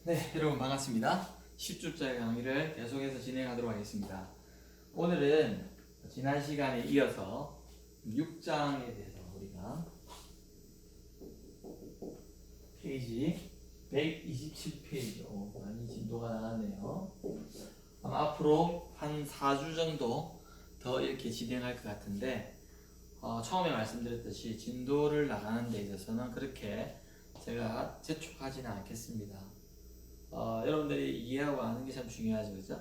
네, 여러분 반갑습니다. 10주짜리 강의를 계속해서 진행하도록 하겠습니다. 오늘은 지난 시간에 이어서 6장에 대해서 우리가 페이지 127페이지, 많이 진도가 나갔네요. 아마 앞으로 한 4주 정도 더 이렇게 진행할 것 같은데, 처음에 말씀드렸듯이 진도를 나가는 데 있어서는 그렇게 제가 재촉하지는 않겠습니다. 여러분들이 이해하고 아는 게 참 중요하죠, 그죠?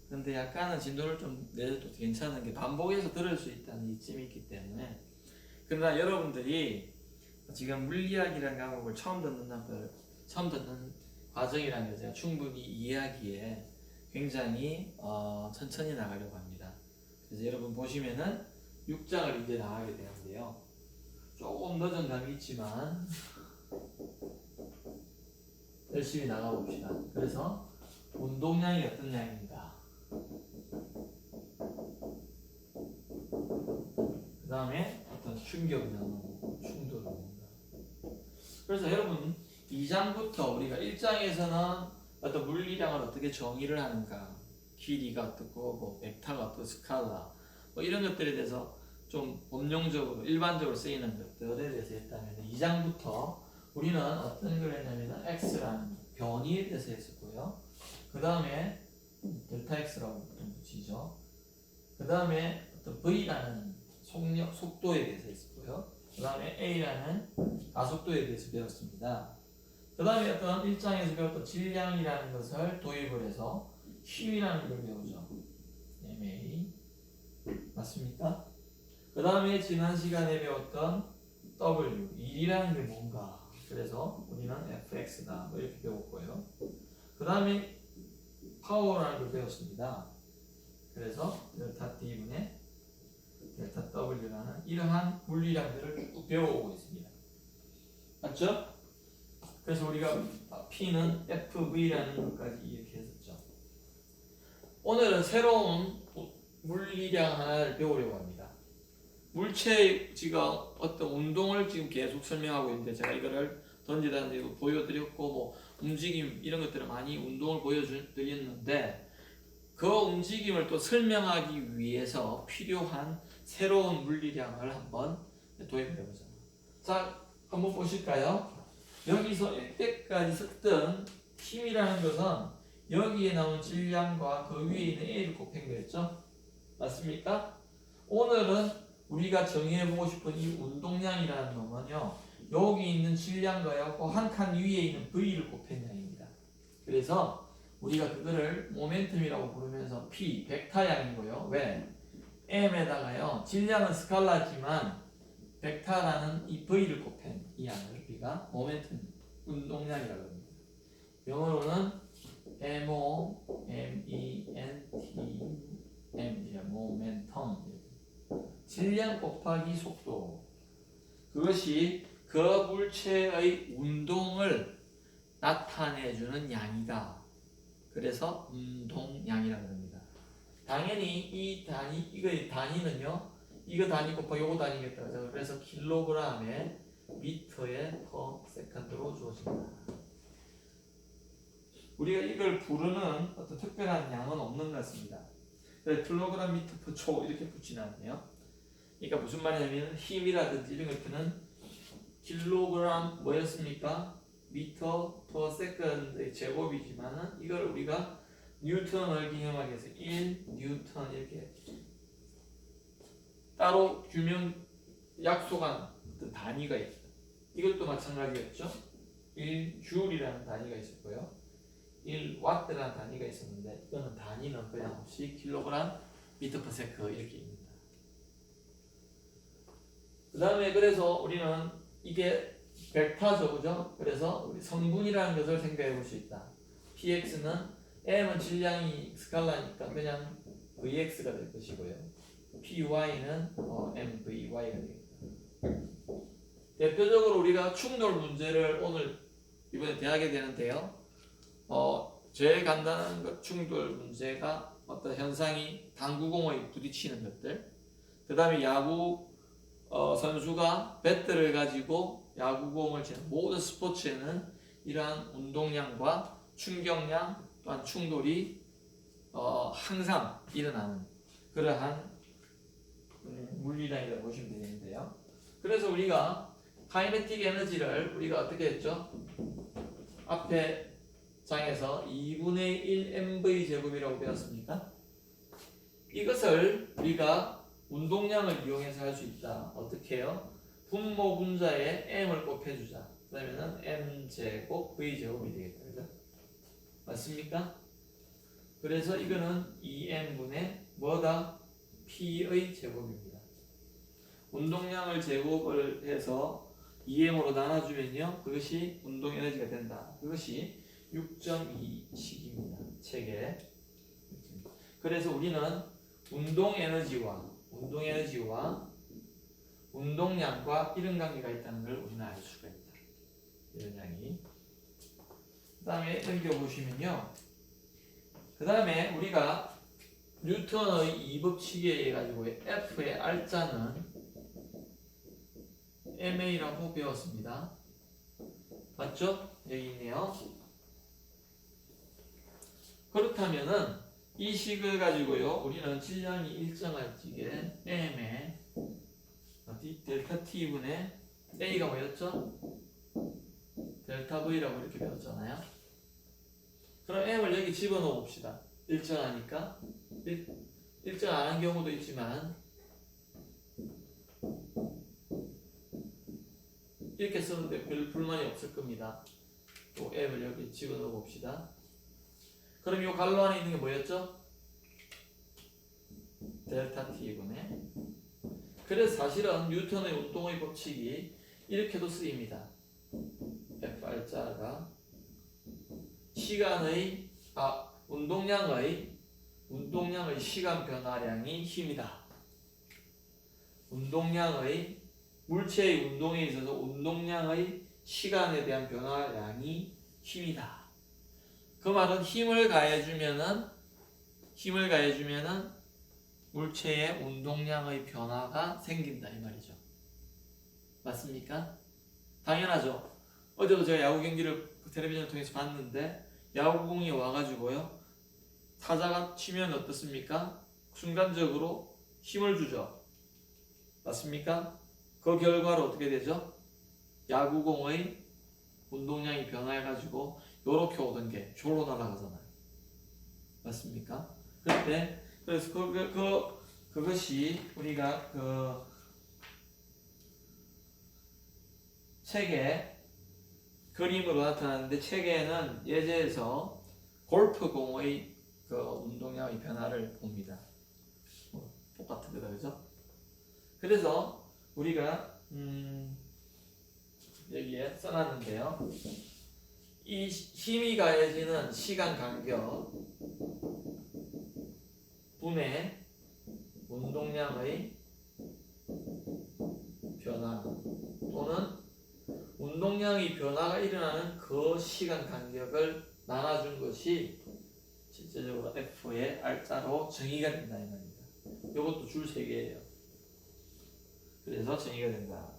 근데 약간은 진도를 좀 내도 괜찮은 게 반복해서 들을 수 있다는 이점이 있기 때문에. 그러나 여러분들이 지금 물리학이라는 과목을 처음 듣는 과정이라는 걸 제가 충분히 이해하기에 굉장히 천천히 나가려고 합니다. 그래서 여러분 보시면은 6장을 이제 나가게 되는데요. 조금 늦은 감이 있지만 열심히 나가봅시다. 그래서 운동량이 어떤 양인가, 그 다음에 어떤 충격량은 충돌은 뭔가. 그래서 여러분 2장부터 우리가 1장에서는 어떤 물리량을 어떻게 정의를 하는가, 길이가 어떻고 뭐 벡터가 어떻고 스칼라 뭐 이런 것들에 대해서 좀 법령적으로 일반적으로 쓰이는 것들에 대해서 했다면, 2장부터 우리는 어떤 걸 했냐면 x라는 변이에 대해서 했었고요. 그 다음에 델타 x라고 붙이죠. 그 다음에 어떤 v라는 속도에 대해서 했었고요. 그 다음에 a라는 가속도에 대해서 배웠습니다. 그 다음에 어떤 1장에서 배웠던 질량이라는 것을 도입을 해서 힘이라는 걸 배우죠. ma 맞습니까? 그 다음에 지난 시간에 배웠던 w, 일이라는 게 뭔가, 그래서 우리는 fx다 뭐 이렇게 배웠고요. 그 다음에 파워라는 걸 배웠습니다. 그래서 델타 T분의 델타 W라는 이러한 물리량들을 쭉 배워오고 있습니다. 맞죠? 그래서 우리가 P는 FV라는 것까지 이렇게 했었죠. 오늘은 새로운 물리량 하나를 배우려고 합니다. 물체가 어떤 운동을 지금 계속 설명하고 있는데, 제가 이거를 던지다는 보여드렸고 뭐 움직임 이런 것들을 많이 운동을 보여드렸는데, 그 움직임을 또 설명하기 위해서 필요한 새로운 물리량을 한번 도입해보자. 자, 한번 보실까요? 여기서 이때까지 썼던 힘이라는 것은 여기에 나온 질량과 그 위에 있는 A를 곱한 거였죠? 맞습니까? 오늘은 우리가 정의해보고 싶은 이 운동량이라는 놈은요, 여기 있는 질량과 한 칸 위에 있는 V를 곱한 양입니다. 그래서 우리가 그거를 모멘텀이라고 부르면서 P, 벡터양이고요. 왜? M에다가요, 질량은 스칼라지만 벡터라는 이 V를 곱한 이 양을 우리가 모멘텀, 운동량이라고 합니다. 영어로는 M-O-M-E-N-T-M, 모멘텀. 질량 곱하기 속도, 그것이 그 물체의 운동을 나타내주는 양이다. 그래서 운동량이라고 합니다. 당연히 이거의 단위는요, 이거 단위 곱하기 요거 단위겠다. 그래서 킬로그램에 미터에 퍼 세컨드로 주어집니다. 우리가 이걸 부르는 어떤 특별한 양은 없는 것 같습니다. 그래서 킬로그램 미터 퍼 초 이렇게 붙이는 않네요. 그러니까 무슨 말이냐면 힘이라든지 이런 것들은 킬로그램 뭐였습니까? 미터 퍼 세컨드의 제곱이지만은 이걸 우리가 뉴턴을 기념하기 위해서 1 뉴턴 이렇게 따로 규명 약속한 어떤 단위가 있어요. 이것도 마찬가지였죠. 1 줄이라는 단위가 있었고요. 1 와트라는 단위가 있었는데, 이거는 단위는 그냥 없이 킬로그램 미터 퍼 세컨드 이렇게 있습니다. 그 다음에 그래서 우리는 이게 벡터죠, 그죠? 그래서 우리 성분이라는 것을 생각해 볼 수 있다. px는 m은 질량이 스칼라니까 그냥 vx가 될 것이고요. py는 mvy가 되겠다. 대표적으로 우리가 충돌 문제를 오늘 이번에 대하게 되는데요. 제일 간단한 충돌 문제가 어떤 현상이 당구공에 부딪히는 것들, 그 다음에 야구 선수가 배트를 가지고 야구공을 치는, 모든 스포츠에는 이러한 운동량과 충격량 또한 충돌이 항상 일어나는 그러한 물리량이라고 보시면 되는데요. 그래서 우리가 카이네틱 에너지를 우리가 어떻게 했죠? 앞에 장에서 2분의 1 mv 제곱이라고 배웠습니까? 이것을 우리가 운동량을 이용해서 할 수 있다. 어떻게 해요? 분모 분자에 m을 곱해주자. 그러면은 m 제곱 v 제곱이 되겠다. 그죠? 맞습니까? 그래서 이거는 2m분의 뭐다? p의 제곱입니다. 운동량을 제곱을 해서 2m으로 나눠주면요. 그것이 운동 에너지가 된다. 그것이 6.2씩입니다. 책에. 그래서 우리는 운동 에너지와 운동량과 이런 관계가 있다는 걸 우리는 알 수가 있다. 이런 양이. 그 다음에 넘겨보시면요. 그 다음에 우리가 뉴턴의 이법칙에 의해 가지고 F의 R자는 MA라고 배웠습니다. 맞죠? 여기 있네요. 그렇다면은 이 식을 가지고요. 우리는 질량이 일정할 적에 M의 델타 T분의 A가 뭐였죠? 델타 V라고 이렇게 배웠잖아요. 그럼 M을 여기 집어넣어 봅시다. 일정하니까. 일정 안 한 경우도 있지만 이렇게 쓰는데 별 불만이 없을 겁니다. 또 M을 여기 집어넣어 봅시다. 그럼 이 갈로 안에 있는 게 뭐였죠? 델타 T분의. 그래서 사실은 뉴턴의 운동의 법칙이 이렇게도 쓰입니다. Fr자가 시간의 운동량의 시간 변화량이 힘이다. 운동량의 물체의 운동에 있어서 운동량의 시간에 대한 변화량이 힘이다. 그 말은 힘을 가해주면은 물체의 운동량의 변화가 생긴다 이 말이죠. 맞습니까? 당연하죠. 어제도 제가 야구 경기를 텔레비전을 통해서 봤는데 야구공이 와가지고요. 타자가 치면 어떻습니까? 순간적으로 힘을 주죠. 맞습니까? 그 결과로 어떻게 되죠? 야구공의 운동량이 변화해가지고 요렇게 오던 게 저로 날아가잖아요. 맞습니까? 그래서 그것이 우리가 그 책에 그림으로 나타나는데 책에는 예제에서 골프공의 그 운동량의 변화를 봅니다. 똑같은 거다, 그죠? 그래서 우리가 여기에 써놨는데요. 이 힘이 가해지는 시간 간격 분의 운동량의 변화 또는 운동량의 변화가 일어나는 그 시간 간격을 나눠준 것이 실제적으로 F의 R자로 정의가 된다 이 말입니다. 이것도 줄 3개예요. 그래서 정의가 된다.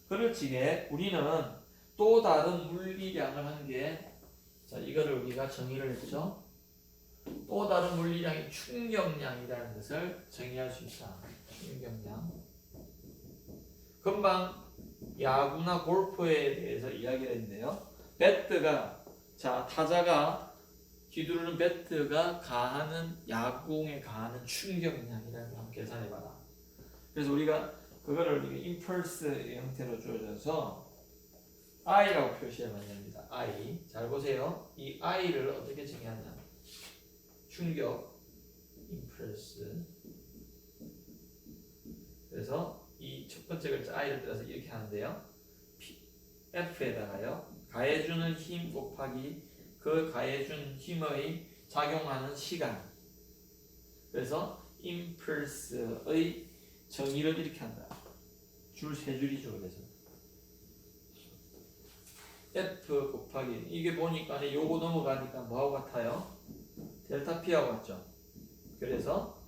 그럴 적에 우리는 또 다른 물리량을 한 게, 자, 이거를 우리가 정의를 했죠. 또 다른 물리량이 충격량이라는 것을 정의할 수 있다. 충격량. 금방 야구나 골프에 대해서 이야기를 했는데요. 타자가 휘두르는 배트가 가하는 야구공에 가하는 충격량이라는 걸 한번 계산해봐라. 그래서 우리가 그거를 임펄스 형태로 주어져서 I라고 표시하면 됩니다. I. 잘 보세요. 이 I를 어떻게 정의하냐. 충격, 임펄스. 그래서 이 첫 번째 글자 I를 따라서 이렇게 하는데요. F에다가요. 가해주는 힘 곱하기 그 가해준 힘의 작용하는 시간. 그래서 임펄스의 정의를 이렇게 한다. 줄 3줄이죠. 그래서 F 곱하기 이게 보니까 요거 넘어가니까 뭐하고 같아요? 델타 P하고 같죠. 그래서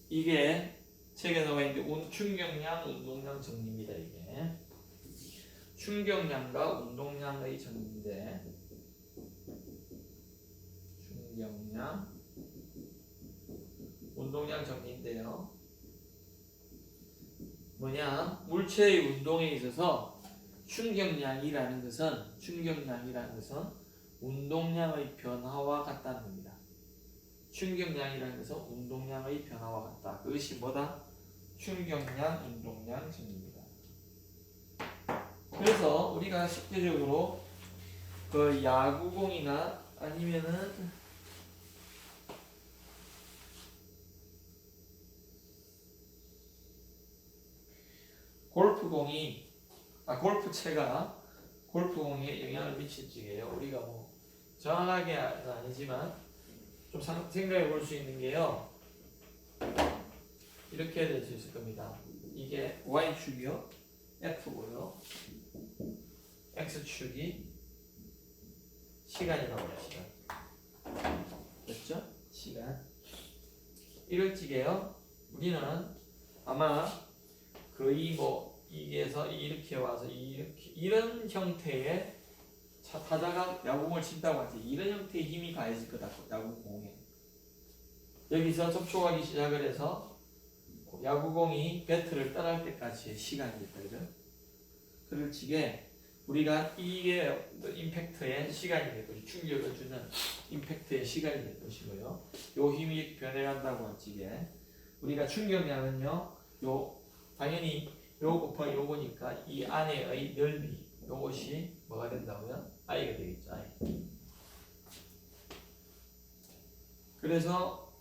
이게 책에 나와 있는데 충격량, 운동량 정리입니다. 이게 충격량과 운동량의 정리인데 충격량, 운동량 정리인데요. 뭐냐? 물체의 운동에 있어서 충격량이라는 것은 운동량의 변화와 같다는 겁니다. 충격량이라는 것은 운동량의 변화와 같다. 그것이 뭐다? 충격량, 운동량 정리입니다. 그래서 우리가 실제적으로 그 야구공이나 아니면은 골프채가 골프공에 영향을 미칠 적이에요. 우리가 뭐 정확하게는 아니지만 좀 생각해 볼 수 있는 게요. 이렇게 될 수 있을 겁니다. 이게 Y축이요. F고요. X축이 시간이라고 합시다. 됐죠? 시간. 이럴 적에요. 우리는 아마 거의 뭐 이게서 이렇게 와서 이렇게 이런 형태의 타자가 야구공을 친다고 하지 이런 형태의 힘이 가해질 거다. 야구공에 여기서 접촉하기 시작을 해서 야구공이 배트를 떠날 때까지의 시간이겠다. 그죠? 그럴 적에 우리가 이게 임팩트의 시간이 될 것이고 충격을 주는 임팩트의 시간이 될 것이고요. 요 힘이 변해간다고 할 적에 우리가 충격량은요. 당연히 요 곱하기 요거니까 이 안에의 넓이 요것이 뭐가 된다고요? I가 되겠죠. I. 그래서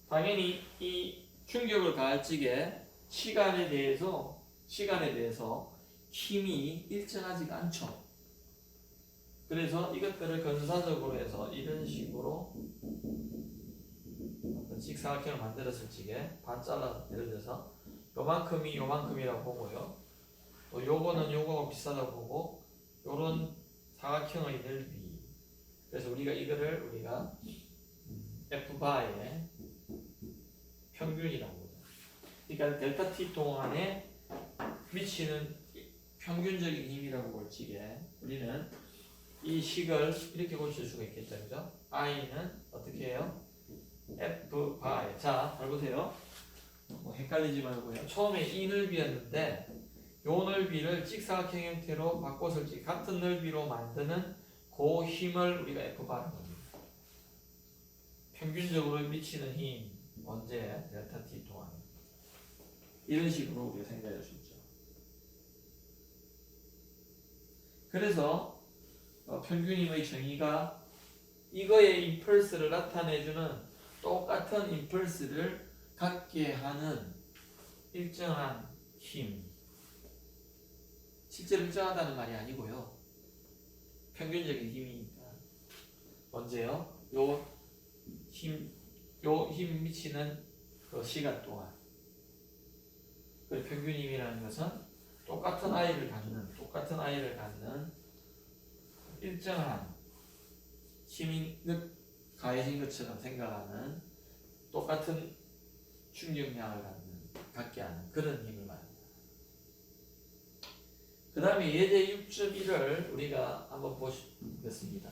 당연히 이 충격을 가할 적에 시간에 대해서 힘이 일정하지가 않죠. 그래서 이것들을 근사적으로 해서 이런 식으로 어떤 직사각형을 만들었을 적에 반 잘라서 예를 들어서 요만큼이 요만큼이라고 보고요. 또 요거는 요거하고 비슷하다고 보고 요런 사각형의 넓이. 그래서 이거를 우리가 F바의 평균이라고 보죠. 그러니까 델타 T 동안에 미치는 평균적인 힘이라고 볼 적에 우리는 이 식을 이렇게 고칠 수가 있겠죠. 그죠? I는 어떻게 해요? F 바이. 자, 잘 보세요. 뭐 헷갈리지 말고요. 처음에 이 넓이였는데 요 넓이를 직사각형 형태로 바꿨을 때 같은 넓이로 만드는 그 힘을 우리가 F 바라는 겁니다. 평균적으로 미치는 힘 언제? 델타 T 동안에. 이런 식으로 우리가 생각할 수 있죠. 그래서 평균힘의 정의가 이거의 임펄스를 나타내주는 똑같은 임펄스를 갖게 하는 일정한 힘. 실제로 일정하다는 말이 아니고요. 평균적인 힘이니까. 언제요? 요 힘 미치는 그 시간 동안. 그 평균힘이라는 것은 똑같은 아이를 갖는 일정한 힘이 가해진 것처럼 생각하는 똑같은 충격량을 갖게 하는 그런 힘을 말합니다. 그 다음에 예제 6.1을 우리가 한번 보시겠습니다.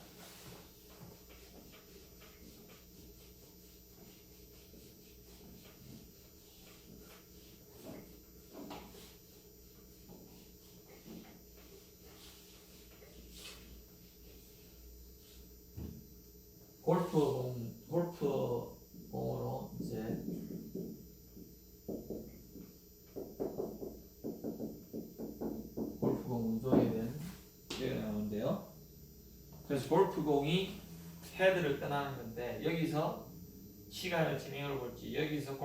골프공으로 이제 골프공 운송에 대한 얘기가 나오는데요. 그래서 골프공이 헤드를 떠나는 건데 여기서 시간을 진행을 볼지 여기서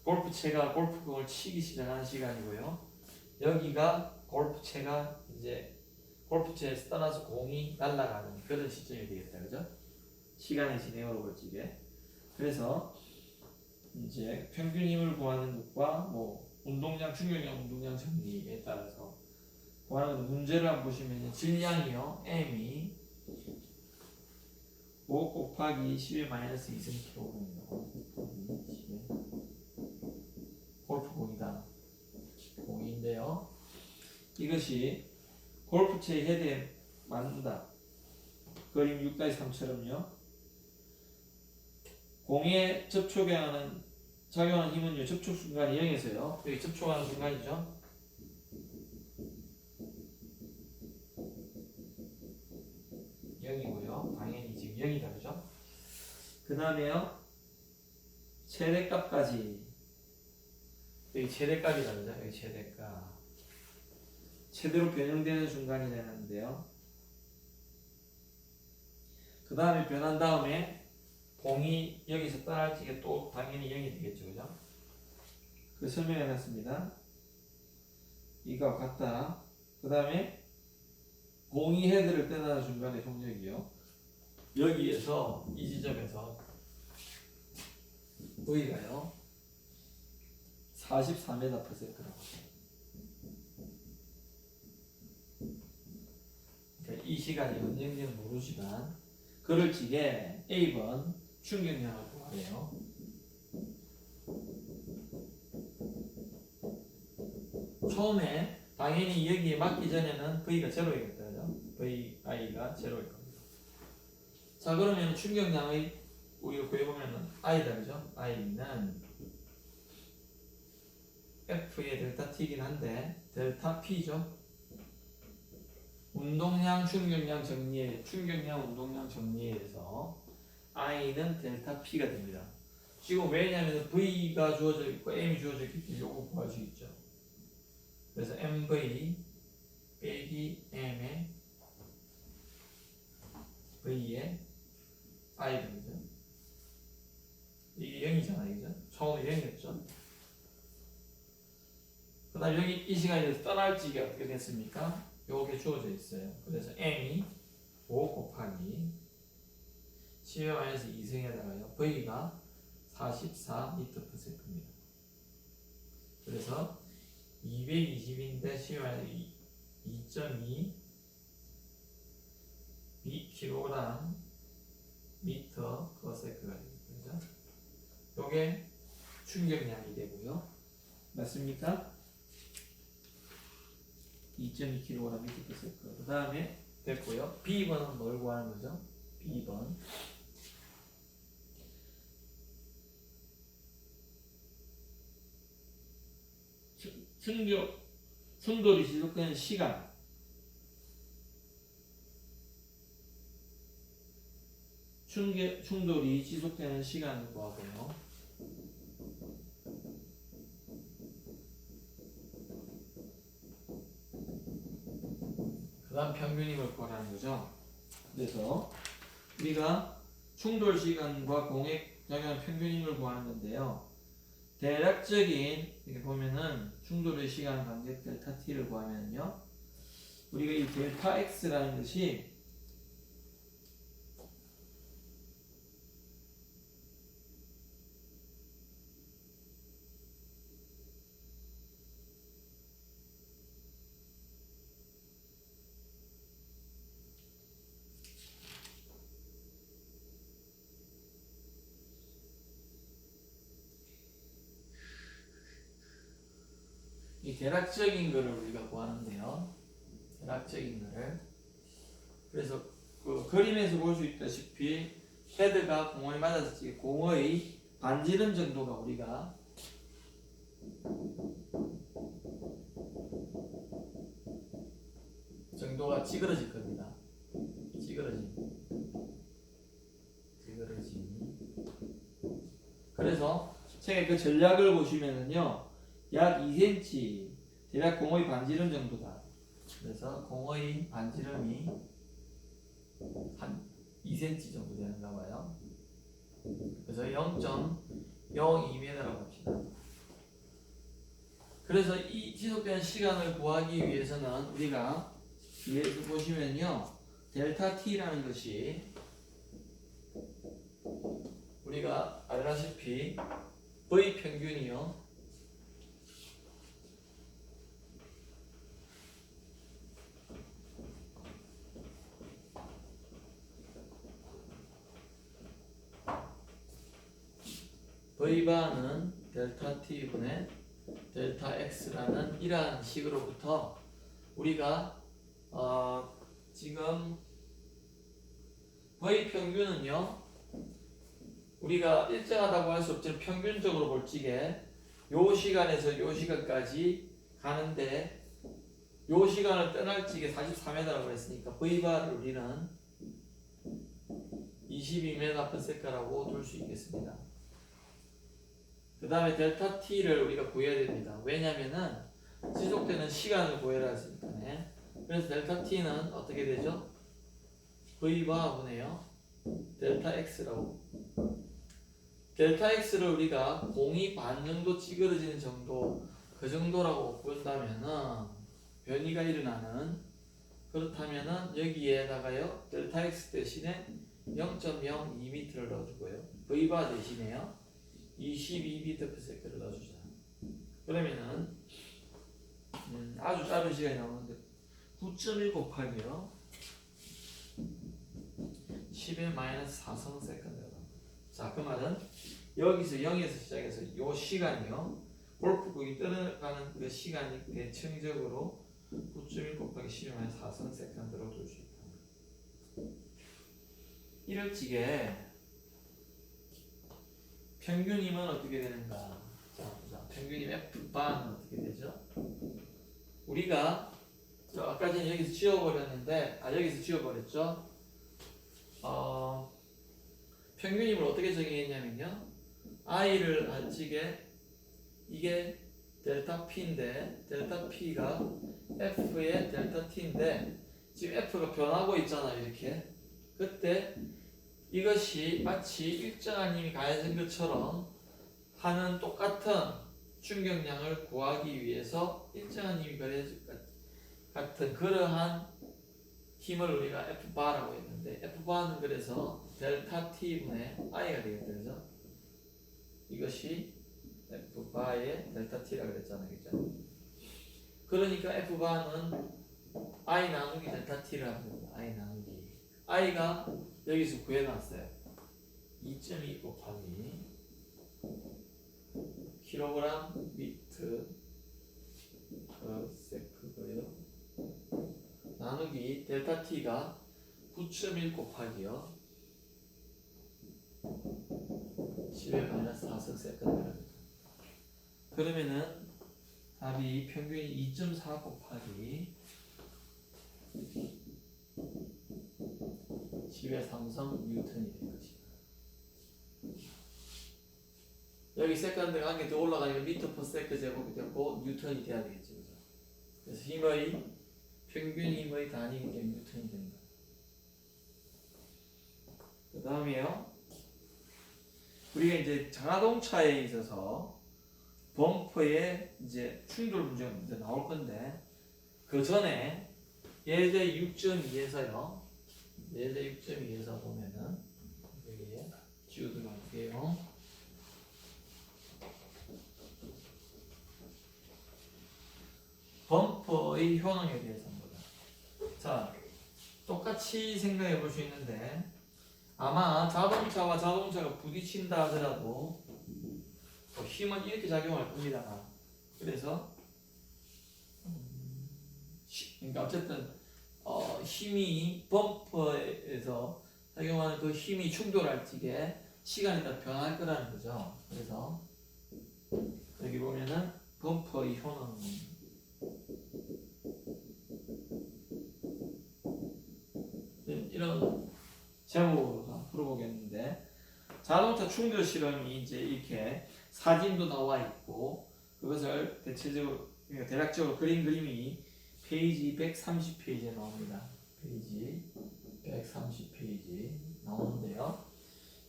골프채가 골프공을 치기 시작하는 시간이고요. 여기가 골프채가 이제 골프채에서 떠나서 공이 날아가는 그런 시점이 되겠다. 그죠? 시간의 진행으로 볼 적에. 그래서 이제 평균 힘을 구하는 것과 뭐 운동량, 충격량, 운동량 정리에 따라서 구하는 것 문제를 한번 보시면 질량이요. M이 5 곱하기 10의 마이너스 2cm입니다. 골프공이다. 공인데요. 이것이 골프채의 헤드에 맞는다. 그림 6-3처럼요. 공에 접촉하는 작용하는 힘은요. 접촉 순간이 0에서요. 여기 접촉하는 순간이죠. (0이고요) 당연히 지금 0이다, 그죠? 그 다음에요. 최대값까지 여기 최대값이다, 그죠? 여기 최대값 최대로 변형되는 순간이 되는데요. 그 다음에 변한 다음에 공이 여기서 떠날 적에 또 당연히 0이 되겠죠, 그죠? 그 설명해 놨습니다. 이거 같다. 그 다음에 공이 헤드를 떠나는 순간의 속력이요. 여기에서 이 지점에서 V가요 44m/s라고. 그러니까 이 시간이 언젠지는 모르지만 그럴 적에 A번 충격량을 구하래요. 처음에 당연히 여기에 맞기 전에는 V가 제로이겠다, 그죠? VI가 제로일 겁니다. 자, 그러면 충격량의 우리가 구해보면은 I다, 그죠? I는 F의 델타 T이긴 한데 델타 P죠. 운동량, 충격량 정리에 충격량, 운동량 정리에 의해서 I는 델타 P가 됩니다. 지금 왜냐하면 V가 주어져 있고 M이 주어져 있기 때문에 요거 구할 수 있죠. 그래서 MV 빼기 M의 V의 I가 되죠. 이게 0이잖아요, 그죠? 처음에 0이었죠. 그 다음 여기 이 시간이 돼서 떠날 지게 어떻게 됐습니까? 요게 주어져 있어요. 그래서 M이 5 곱하기 10-2승에다가요. V가 44m/s입니다. 그래서 220인데 10-2.2 kg m/s가 되겠죠. 요게 충격량이 되고요. 맞습니까? 2.2kg m/s. 그 다음에 됐고요. B번은 뭘 구하는 거죠? B번 충돌이 지속되는 시간, 충돌이 지속되는 시간을 구하고요. 그 다음 평균임을 구하라는 거죠. 그래서 우리가 충돌 시간과 공액 작용한 평균임을 구하는 건데요. 대략적인 이렇게 보면은 충돌의 시간 간격 델타 t를 구하면요. 우리가 이 델타 x라는 것이 이 대략적인 거를 우리가 구하는데요. 대략적인 거를. 그래서 그 그림에서 볼 수 있다시피 헤드가 공에 맞았을 때 공의 반지름 정도가 우리가 찌그러질 겁니다. 찌그러짐. 그래서 책에 그 전략을 보시면은요. 약 2cm, 대략 공의 반지름 정도다. 그래서 공의 반지름이 한 2cm 정도 되는가 봐요. 그래서 0.02m라고 합시다. 그래서 이 지속되는 시간을 구하기 위해서는 우리가 위에서 보시면요. 델타 t라는 것이 우리가 알다시피 V 평균이요. V바는 델타 t분의 델타 x라는 이러한 식으로부터 우리가 지금 V 평균은요, 우리가 일정하다고 할 수 없지만 평균적으로 볼 적에 요 시간에서 요 시간까지 가는데 요 시간을 떠날 적에 43m라고 했으니까 V바를 우리는 22m/s라고 둘 수 있겠습니다. 그 다음에 델타 T를 우리가 구해야 됩니다. 왜냐면은 지속되는 시간을 구해야 했으니까. 그래서 델타 T는 어떻게 되죠? V바분해요 델타 X라고. 델타 X를 우리가 공이 반 정도 찌그러지는 정도, 그 정도라고 본다면은 변이가 일어나는, 그렇다면은 여기에다가요 델타 X 대신에 0.02m를 넣어주고요, V바 대신에요 22m/s를 넣어주자. 그러면은 아주 짧은 시간이 나오는데 9.1 곱하기요 10의 마이너스 4성 세컨드가 나옵니다. 자, 그 말은 여기서 0에서 시작해서 요 시간이요, 골프공이 떠나가는 그 시간이 대칭적으로 9.1 곱하기 10의 마이너스 4성 세컨드로 둘 수 있다. 이럴 적에 평균이면 어떻게 되는가? 자, 평균이면 F바는 어떻게 되죠? 우리가 아까 전에 여기서 지워버렸는데, 여기서 지워버렸죠? 평균임을 어떻게 정의했냐면요, I를 안치게 이게 델타 P인데 델타 P가 F의 델타 T인데 지금 F가 변하고 있잖아요, 이렇게. 그때 이것이 마치 일정한 힘이 가해진 것처럼 하는 똑같은 충격량을 구하기 위해서 일정한 힘이 가해진 같은 그러한 힘을 우리가 F바라고 했는데, F바는 그래서 델타 T분의 I가 되겠죠. 이것이 F바의 델타 T라고 그랬잖아요, 그죠? 그러니까 F바는 I 나누기 델타 T를 합니다. I 나누기. I가 여기서 구해놨어요. 2.2 곱하기 킬로그램 미터 세크고요. 나누기 델타 T가 9.1 곱하기요 10의 마이너스 4성 세컨드랍니다. 그러면은 답이 평균이 2.4 곱하기 10의 3성 뉴턴이 될 것이다. 여기 세컨드가 한 개 더 올라가니까 미터 퍼 세컨드 제곱이 되고 뉴턴이 돼야 되겠죠, 그죠? 그래서 힘의 평균 힘의 단위이기 때문에 뉴턴이 된다. 그 다음에요, 우리가 이제 자동차에 있어서 범퍼에 이제 충돌 문제가 이제 나올 건데, 그 전에 예제 6.2에서요, 예제 6.2에서 보면은 여기에 지우도록 할게요. 범퍼의 효능에 대해서 한번. 자, 똑같이 생각해 볼 수 있는데, 아마 자동차와 자동차가 부딪힌다 하더라도 힘은 이렇게 작용할 겁니다. 그래서 그러니까 어쨌든 힘이 범퍼에서 작용하는 그 힘이 충돌할 적에 시간이 다 변할 거라는 거죠. 그래서 여기 보면은 범퍼의 효능, 이런 제목으로 풀어보겠는데, 자동차 충돌 실험이 이제 이렇게 사진도 나와 있고, 그것을 대체적으로, 그러니까 대략적으로 그림이 페이지 130페이지에 나옵니다. 페이지 130페이지 나오는데요,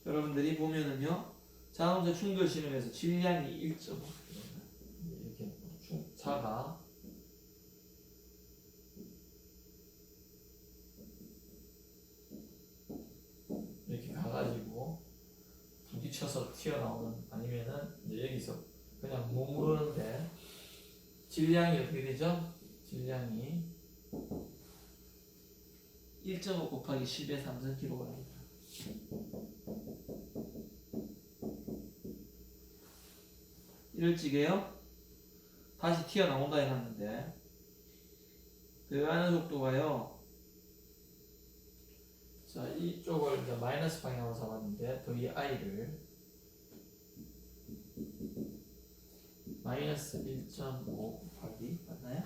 여러분들이 보면은요, 자동차 충돌 실험에서 질량이 1.5, 이렇게 차가 이렇게 가가지고 부딪혀서 튀어나오는, 아니면은 이제 여기서 그냥 머무르는데 질량이 어떻게 되죠? 질량이 1.5 곱하기 10의 3cm입니다. 이럴 적에요, 다시 튀어나온다 해놨는데 들어가는 속도가요. 자, 이쪽을 이제 마이너스 방향으로 잡았는데 VI를 마이너스 1.5 곱하기 맞나요?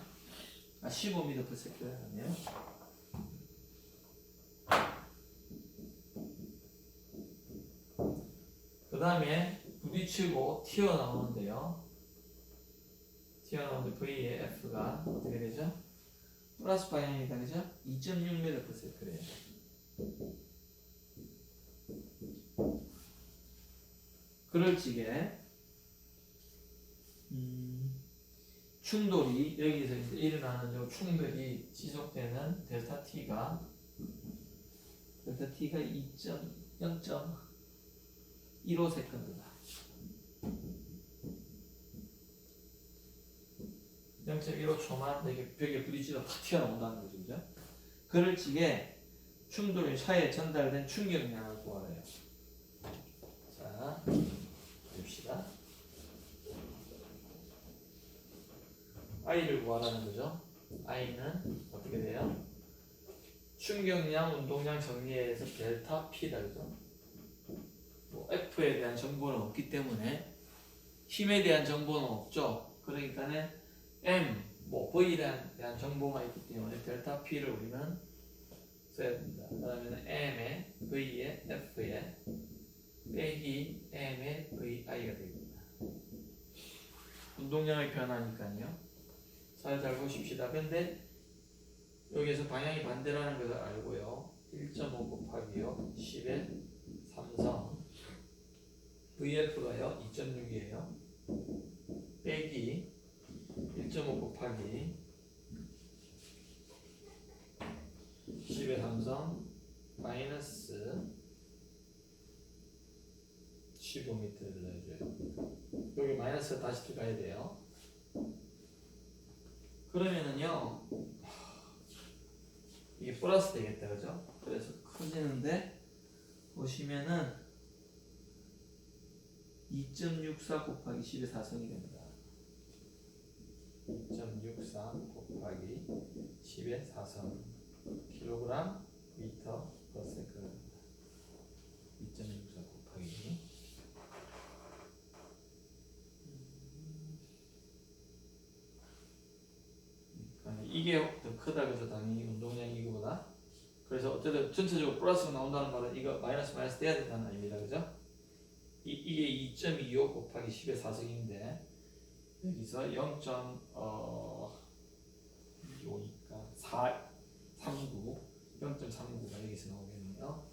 15m/s를 하네요. 그 다음에 부딪히고 튀어나오는데요. 튀어나오는데 V의 F가 어떻게 되죠? 플러스 방향이다, 그죠? 2.6m/s래요. 그럴 적에 충돌이 여기서 이제 일어나는 요 충돌이 지속되는 델타 T가 2.0.15세컨드다. 0.15초만 이렇게 벽에 부딪히다 탁 튀어나온다는 거죠, 그죠? 그럴 적에 충돌이 차에 전달된 충격량을 구하래요. 자, 봅시다. I를 구하라는 거죠. I는 어떻게 돼요? 충격량, 운동량 정리해서 델타 P다, 그죠? 뭐 F에 대한 정보는 없기 때문에 힘에 대한 정보는 없죠. 그러니까는 M, 뭐 V에 대한 정보만 있기 때문에 델타 P를 우리는 써야 됩니다. 그다음에는 M에 V에 F에 빼기 M에 VI가 됩니다. 운동량의 변화니까요. 잘 보십시다. 근데 여기에서 방향이 반대라는 것을 알고요. 1.5 곱하기요 10의 3성 VF가요 2.6이에요. 빼기 1.5 곱하기 10의 3성 마이너스 15m를 넣어줘요. 여기 마이너스가 다시 들어가야 돼요. 그러면은요 이게 플러스 되겠다, 그죠? 그래서 커지는데 보시면은 2.64 곱하기 10의 4성이 됩니다. 2.64 곱하기 10의 4성 킬로그램 미터 퍼 세컨드. 2.64 곱하기 이게 더 크다, 그래서 당연히 운동량이 이거보다. 그래서 어쨌든 전체적으로 플러스가 나온다는 말은 이거 마이너스 돼야 된다는 말입니다, 그죠? 이게 2.25 곱하기 10의 4승인데 여기서 0.39가 여기서 나오겠네요.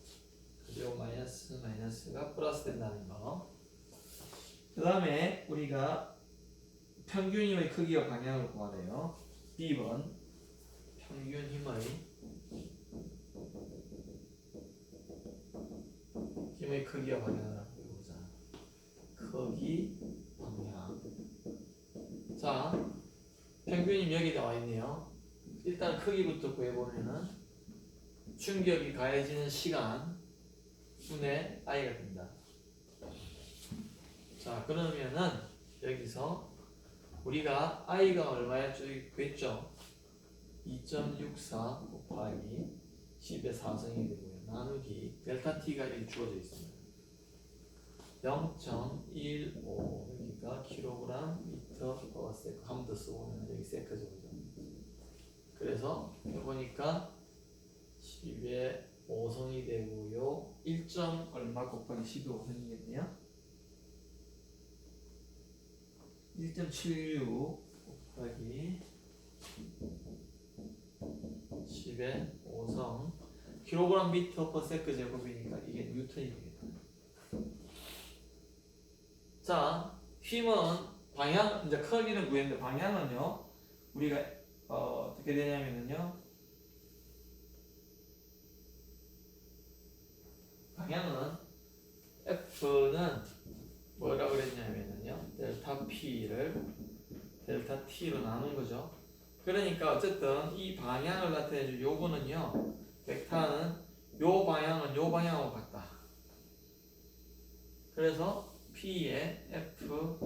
그리고 마이너스가 플러스 된다는 거. 그 다음에 우리가 평균 힘의 크기와 방향을 구하래요. B번 평균 힘의 크기와 방향을 한번 보자. 크기, 방향. 자, 평균 힘 여기 나와 있네요. 일단 크기부터 구해보면은 충격이 가해지는 시간 분의 I가 됩니다. 자, 그러면은 여기서 우리가 I가 얼마였죠? 구했죠? 2.64 곱하기 10의 4승이 되고요. 나누기 델타 T가 여기 주어져 있습니다. 0.15 여기가 킬로그램 미터 퍼 세컨드. 한 번 더 쓰고는 여기 세컨드죠. 그래서 해보니까 10의 5성이 되고요. 1. 얼마 곱하기 10의 5성이겠네요. 1.76 곱하기 10의 5성 킬로그램 미터 퍼 세컨드 제곱이니까 이게 뉴턴이 되겠다. 자, 힘은 방향, 이제 크기는 구했는데 방향은요 우리가 어떻게 되냐면요 방향은 F는 뭐라 그랬냐면요 델타 P를 델타 T로 나눈 거죠. 그러니까 어쨌든 이 방향을 나타내줄 요거는요 벡터는 요 방향은 요 방향하고 같다. 그래서 P의 F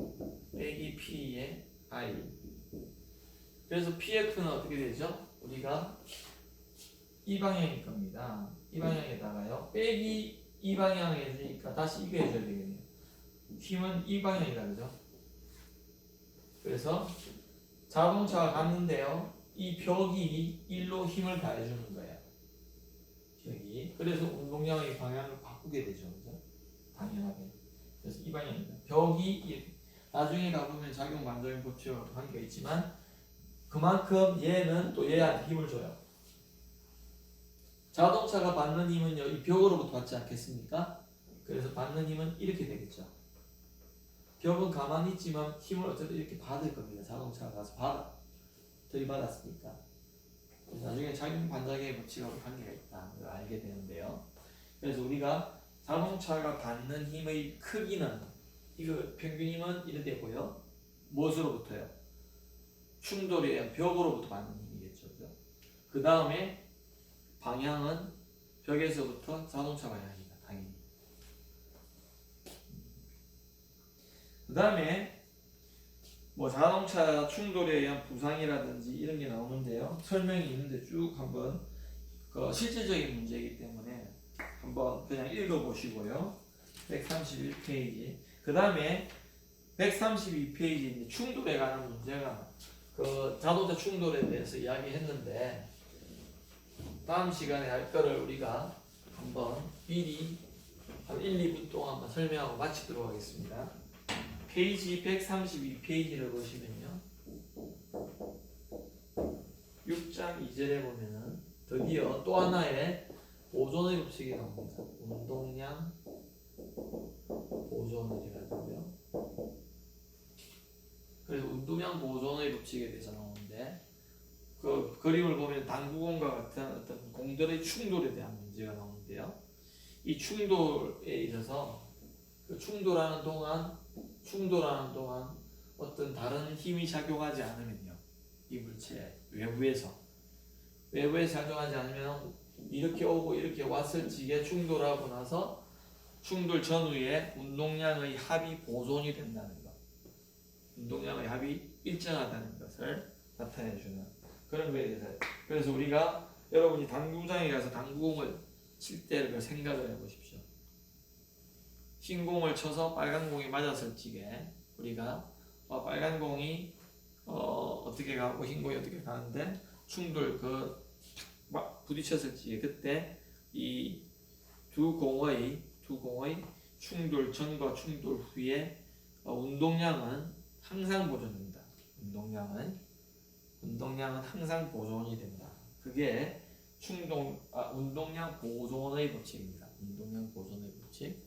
빼기 P의 I. 그래서 PF는 어떻게 되죠? 우리가 이 방향일 겁니다. 이 방향에다가요. 빼기 이 방향이니까 다시 이거 해줘야 되겠네요. 힘은 이 방향이다, 그죠? 그래서 자동차가 갔는데요. 이 벽이 일로 힘을 가해주는 거예요. 벽이. 그래서 운동량의 방향을 바꾸게 되죠, 그죠? 당연하게. 그래서 이 방향입니다. 벽이 나중에 가보면 작용 반작용 법칙과 관계가 있지만 그만큼 얘는 또 얘한테 힘을 줘요. 자동차가 받는 힘은요, 이 벽으로부터 받지 않겠습니까? 그래서 받는 힘은 이렇게 되겠죠. 벽은 가만히 있지만 힘을 어쨌든 이렇게 받을 겁니다. 자동차가 가서 들이받았으니까. 그래서 나중에 작용 반작용의 법칙하고 관계가 있다. 걸 알게 되는데요. 그래서 우리가 자동차가 받는 힘의 크기는 이거 평균 힘은 이래 되고요. 무엇으로부터요? 충돌에 의한 벽으로부터 받는 힘이겠죠. 그 다음에 방향은 벽에서부터 자동차 방향입니다. 당연히. 그 다음에 뭐 자동차 충돌에 의한 부상이라든지 이런 게 나오는데요. 설명이 있는데 쭉 한번 그 실질적인 문제이기 때문에 한번 그냥 읽어보시고요. 131페이지. 그 다음에 132페이지 충돌에 관한 문제가 그 자동차 충돌에 대해서 이야기했는데 다음 시간에 할 거를 우리가 한번 미리 한 1, 2분 동안 한번 설명하고 마치도록 하겠습니다. 페이지 132페이지를 보시면요. 6장 2절에 보면은 드디어 또 하나의 보존의 법칙이 나옵니다. 운동량 보존을 해가지고요. 그래서 운동량 보존의 법칙에 대해서 나오는데 그 그림을 보면 당구공과 같은 어떤 공들의 충돌에 대한 문제가 나오는데요. 이 충돌에 있어서 그 충돌하는 동안 어떤 다른 힘이 작용하지 않으면요. 이 물체 외부에서 작용하지 않으면 이렇게 오고 이렇게 왔을 적에 충돌하고 나서 충돌 전후에 운동량의 합이 보존이 된다는 것. 운동량의 합이 일정하다는 것을 나타내주는 그런 거에 대해서. 그래서 우리가 여러분이 당구장에 가서 당구공을 칠 때를 생각을 해보십시오. 흰 공을 쳐서 빨간 공이 맞았을 적에 우리가 빨간 공이 어떻게 가고 흰 공이 어떻게 가는데 충돌 막 부딪혔을 적에 그때 이 두 공의 충돌 전과 충돌 후에 운동량은 항상 보존됩니다. 운동량은 항상 보존이 된다. 그게 운동량 보존의 법칙입니다. 운동량 보존의 법칙.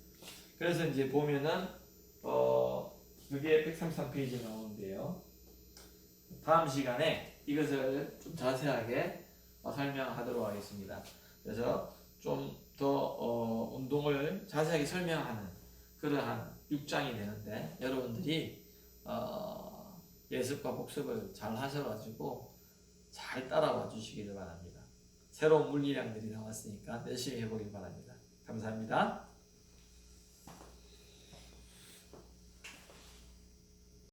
그래서 이제 보면은 그게 133페이지에 나오는데요. 다음 시간에 이것을 좀 자세하게 설명하도록 하겠습니다. 그래서 좀 더 운동을 자세하게 설명하는 그러한 6장이 되는데 여러분들이 예습과 복습을 잘 하셔가지고 잘 따라와 주시기를 바랍니다. 새로운 물리량들이 나왔으니까 열심히 해보길 바랍니다. 감사합니다.